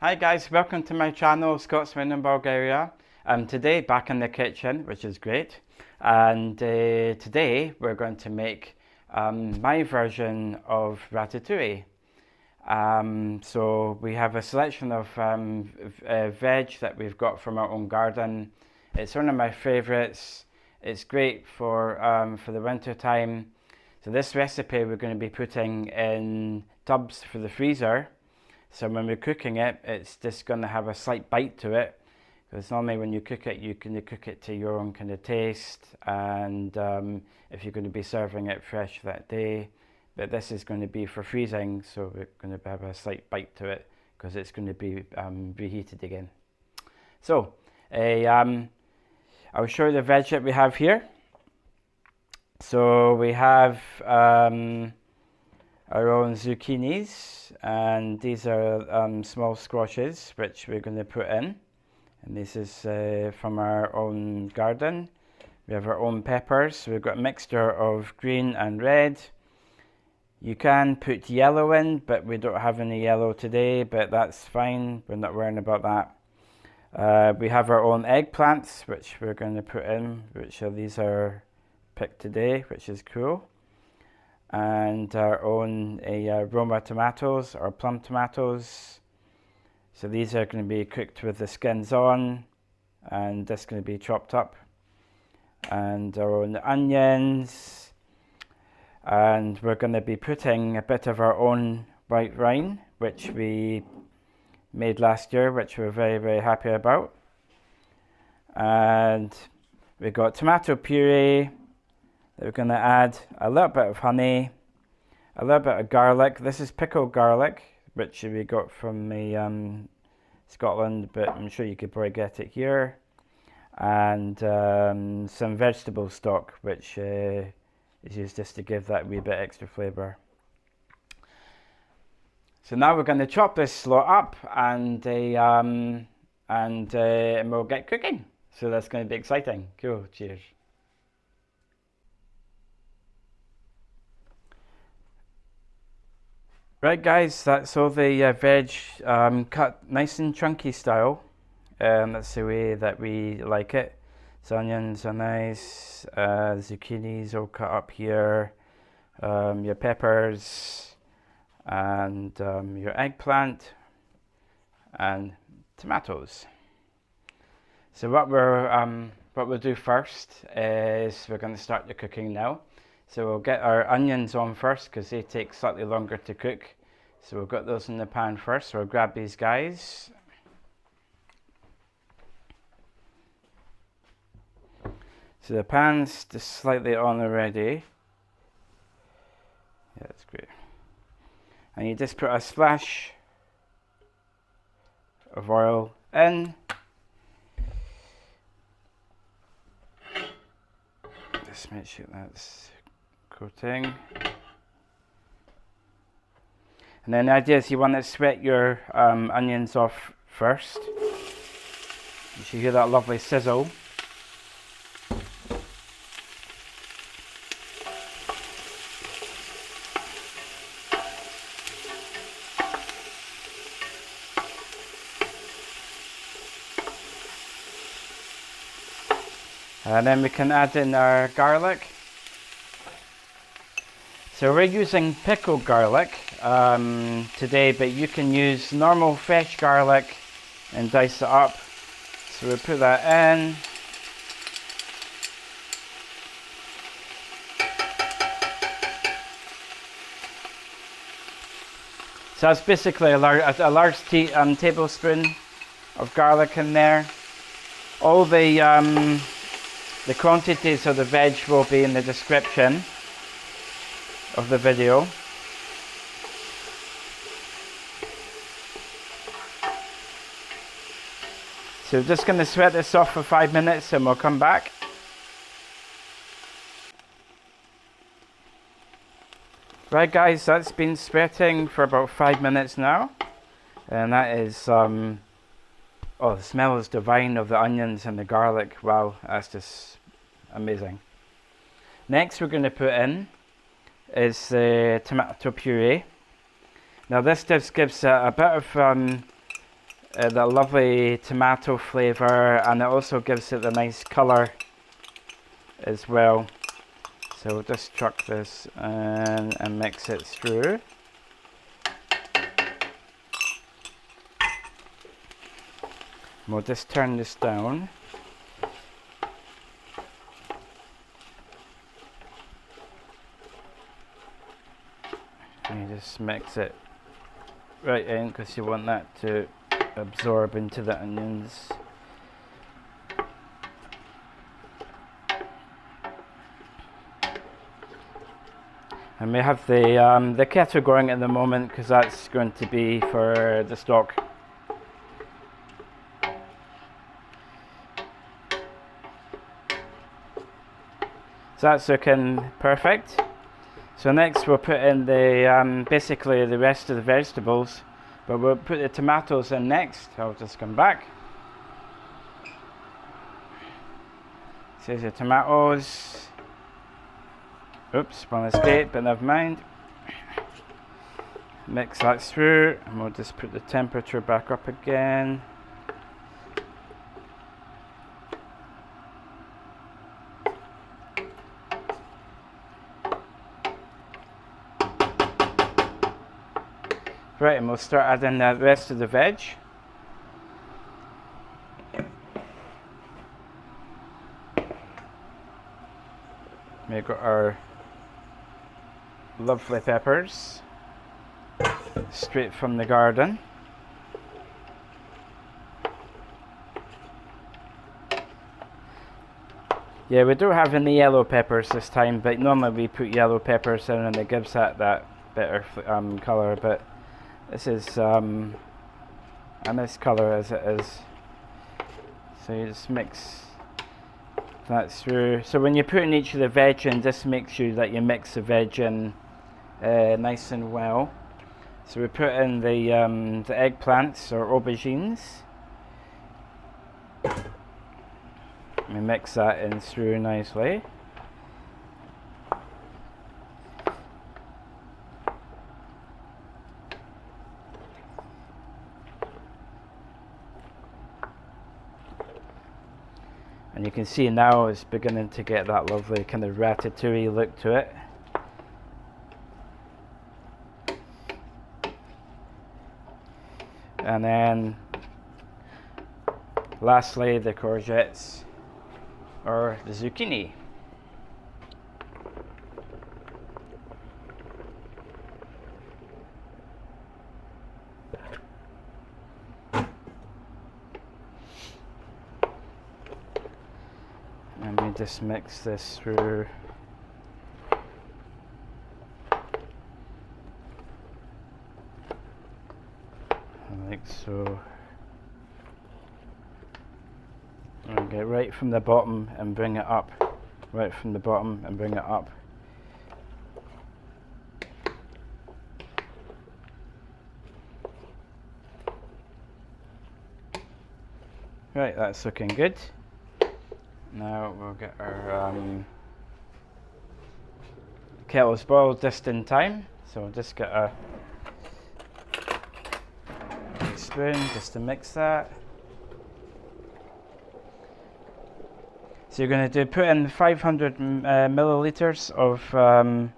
Hi guys, welcome to my channel, Scotsman in Bulgaria. Today back in the kitchen, which is great. And today we're going to make my version of ratatouille. So we have a selection of veg that we've got from our own garden. It's one of my favourites. It's great for the winter time. So this recipe we're going to be putting in tubs for the freezer. So when we're cooking it, it's just going to have a slight bite to it. Because normally when you cook it, you can cook it to your own kind of taste. And if you're going to be serving it fresh that day. But this is going to be for freezing, so we're going to have a slight bite to it because it's going to be reheated again. So I'll show you the veg that we have here. So we have our own zucchinis, and these are small squashes which we're going to put in. And this is from our own garden. We have our own peppers. So we've got a mixture of green and red. You can put yellow in, but we don't have any yellow today, but that's fine. We're not worrying about that. We have our own eggplants, which we're going to put in, these are picked today, which is cool. And our own Roma tomatoes, or plum tomatoes. So these are going to be cooked with the skins on, and this is going to be chopped up. And our own onions. And we're going to be putting a bit of our own white wine, which we made last year, which we're very, very happy about. And we got tomato puree. We're going to add a little bit of honey, a little bit of garlic. This is pickled garlic, which we got from Scotland, but I'm sure you could probably get it here. And some vegetable stock, which is used just to give that wee bit extra flavour. So now we're going to chop this lot up and we'll get cooking. So that's going to be exciting. Cool, cheers. Right guys, that's all the veg cut nice and chunky style. That's the way that we like it. So onions are nice, zucchinis all cut up here, your peppers, and your eggplant, and tomatoes. So what we'll do first is we're going to start the cooking now. So we'll get our onions on first because they take slightly longer to cook. So we've got those in the pan first. So we'll grab these guys. So the pan's just slightly on already. Yeah, that's great. And you just put a splash of oil in. Just make sure that's coating. And then the idea is you want to sweat your onions off first. You should hear that lovely sizzle. And then we can add in our garlic. So we're using pickled garlic today, but you can use normal fresh garlic and dice it up. So we'll put that in. So that's basically a large tablespoon of garlic in there. All the quantities of the veg will be in the description of the video. So we're just going to sweat this off for 5 minutes and we'll come back. Right guys, that's been sweating for about 5 minutes now. And that is, oh, the smell is divine of the onions and the garlic. Wow, that's just amazing. Next we're going to put in is the tomato puree. Now this just gives a bit of the lovely tomato flavour, and it also gives it a nice colour as well. So we'll just chuck this in and mix it through. We'll just turn this down. And you just mix it right in because you want that to absorb into the onions. And we have the kettle going at the moment because that's going to be for the stock. So that's looking perfect. So next we'll put in the basically the rest of the vegetables, but we'll put the tomatoes in next. I'll just come back. So here's the tomatoes. Oops, one escape, but never mind. Mix that through, and we'll just put the temperature back up again. Right, and we'll start adding the rest of the veg. We've got our lovely peppers, straight from the garden. Yeah, we don't have any yellow peppers this time, but normally we put yellow peppers in and it gives that better colour, but this is a nice colour as it is. So you just mix that through. So when you're putting each of the veg in, just make sure that you mix the veg in nice and well. So we put in the eggplants or aubergines. We mix that in through nicely. And you can see now it's beginning to get that lovely kind of ratatouille look to it. And then lastly, the courgettes or the zucchini. And we just mix this through. Like so. And get right from the bottom and bring it up. Right from the bottom and bring it up. Right, that's looking good. Now we'll get our kettle's boiled just in time, so we'll just get a spoon just to mix that. So you're going to put in 500 milliliters of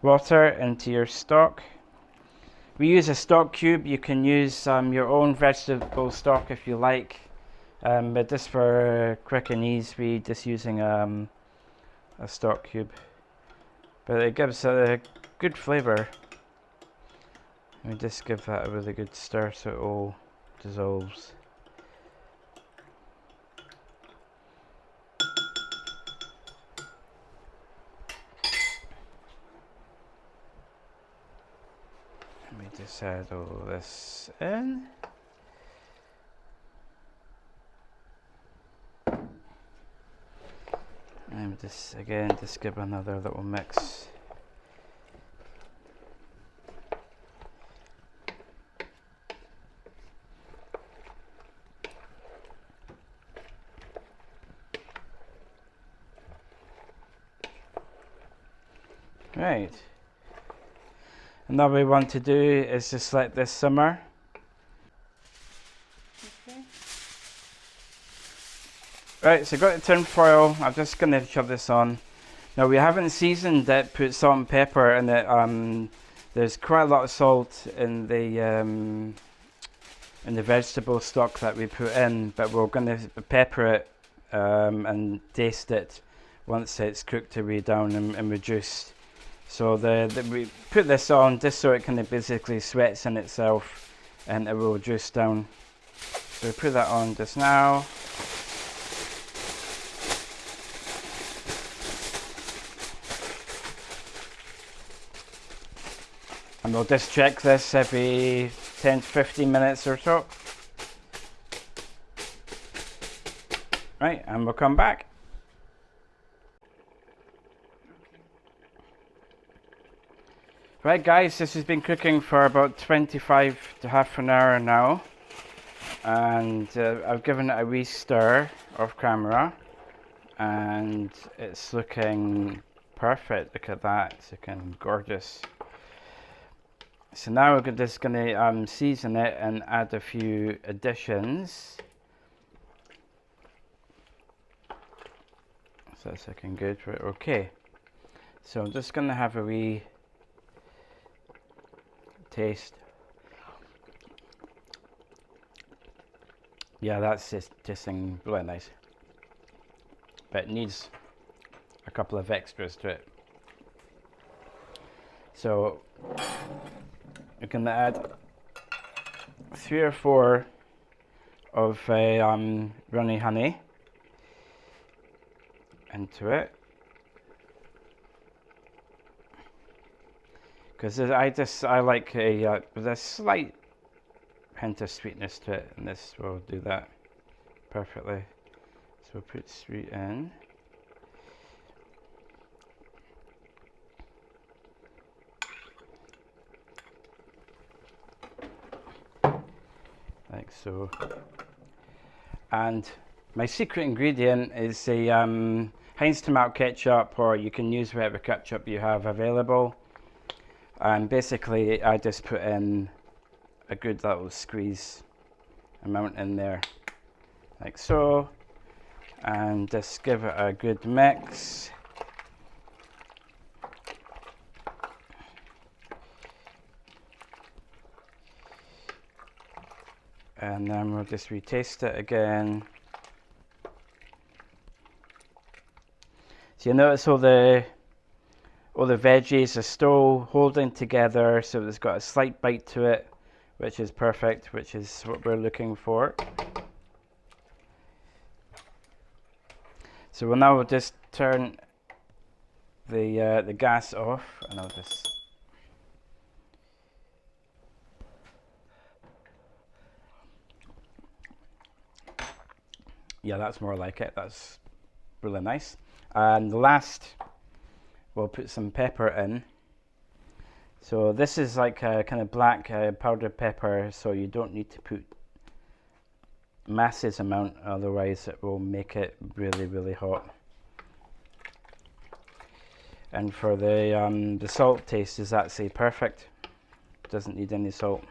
water into your stock. We use a stock cube. You can use your own vegetable stock if you like. But just for quick and ease, we just using a stock cube. But it gives a good flavour. We just give that a really good stir so it all dissolves. Let me just add all this in. And just again, just give another little mix. Right. And now what we want to do is just let this simmer. Right, so I've got the tin foil. I'm just going to shove this on. Now we haven't seasoned it, put salt and pepper in it. There's quite a lot of salt in the vegetable stock that we put in, but we're going to pepper it and taste it once it's cooked away down and reduced. So we put this on just so it kind of basically sweats in itself and it will reduce down. So we put that on just now. And we'll just check this every 10 to 15 minutes or so. Right, and we'll come back. Right guys, this has been cooking for about 25 to half an hour now. And I've given it a wee stir off camera. And it's looking perfect. Look at that, it's looking gorgeous. So now we're just going to season it and add a few additions. So that's looking good. Right, okay. So I'm just going to have a wee taste. Yeah, that's just tasting really nice. But it needs a couple of extras to it. So we're going to add 3 or 4 of runny honey into it, because I like with a slight hint of sweetness to it, and this will do that perfectly. So we'll put sweet in. Like so. And my secret ingredient is a Heinz tomato ketchup, or you can use whatever ketchup you have available. And basically I just put in a good little squeeze amount in there, like so, and just give it a good mix. And then we'll just retaste it again. So you notice all the veggies are still holding together, so it's got a slight bite to it, which is perfect, which is what we're looking for. So we'll just turn the gas off, and I'll just. Yeah, that's more like it. That's really nice. And last, we'll put some pepper in. So this is like a kind of black powdered pepper, so you don't need to put massive amount, otherwise it will make it really, really hot. And for the salt taste is actually perfect. Doesn't need any salt.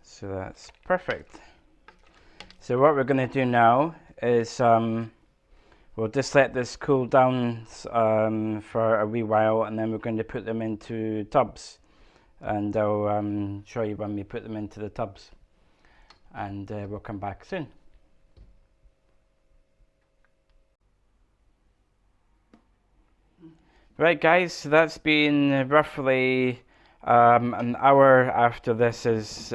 So that's perfect. So what we're going to do now is we'll just let this cool down for a wee while, and then we're going to put them into tubs, and I'll show you when we put them into the tubs, and we'll come back soon. Right guys, so that's been roughly an hour after this has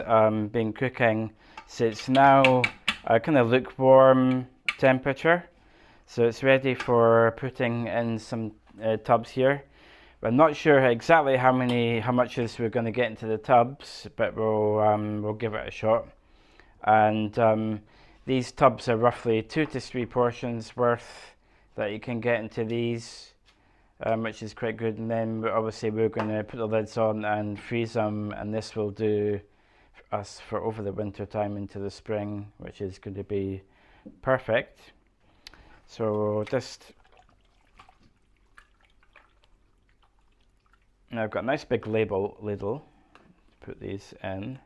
been cooking. So it's now a kind of lukewarm temperature, so it's ready for putting in some tubs here. I'm not sure exactly how much we're going to get into the tubs, but we'll give it a shot. And these tubs are roughly 2 to 3 portions worth that you can get into these. Which is quite good. And then obviously we're going to put the lids on and freeze them, and this will do us for over the winter time into the spring, which is going to be perfect. So just Now I've got a nice big ladle to put these in.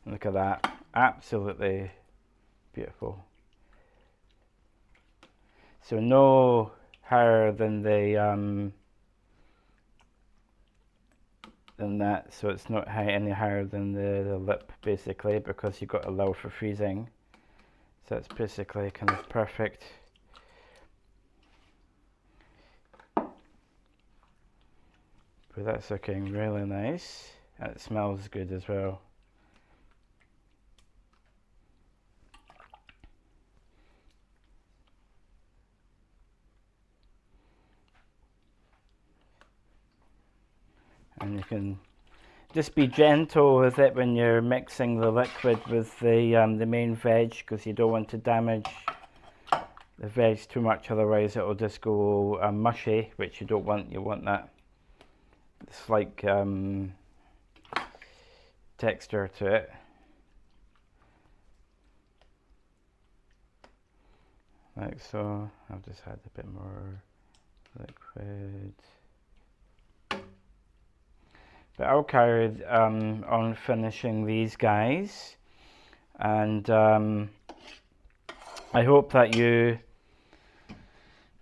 Look at that, absolutely beautiful. So no higher than the than that, so it's not any higher than the lip basically, because you've got to allow for freezing. So it's basically kind of perfect. But that's looking really nice. And it smells good as well. And you can just be gentle with it when you're mixing the liquid with the main veg, because you don't want to damage the veg too much, otherwise it will just go mushy, which you don't want. You want that slight texture to it. Like so. I've just had a bit more liquid. But I'll carry on finishing these guys, and I hope that you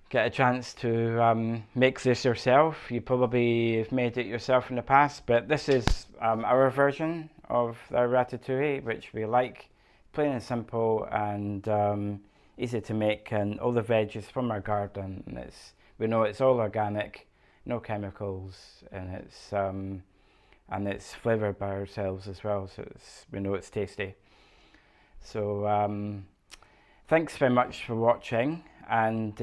get a chance to make this yourself. You probably have made it yourself in the past, but this is our version of the ratatouille, which we like. Plain and simple, and easy to make, and all the veg is from our garden, and we know it's all organic, no chemicals, and it's flavoured by ourselves as well, so we know it's tasty. So thanks very much for watching, and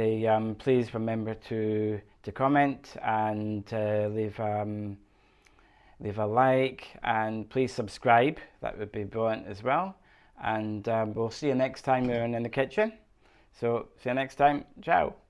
please remember to comment and leave a like, and please subscribe. That would be brilliant as well. And we'll see you next time we're in the kitchen. So see you next time. Ciao.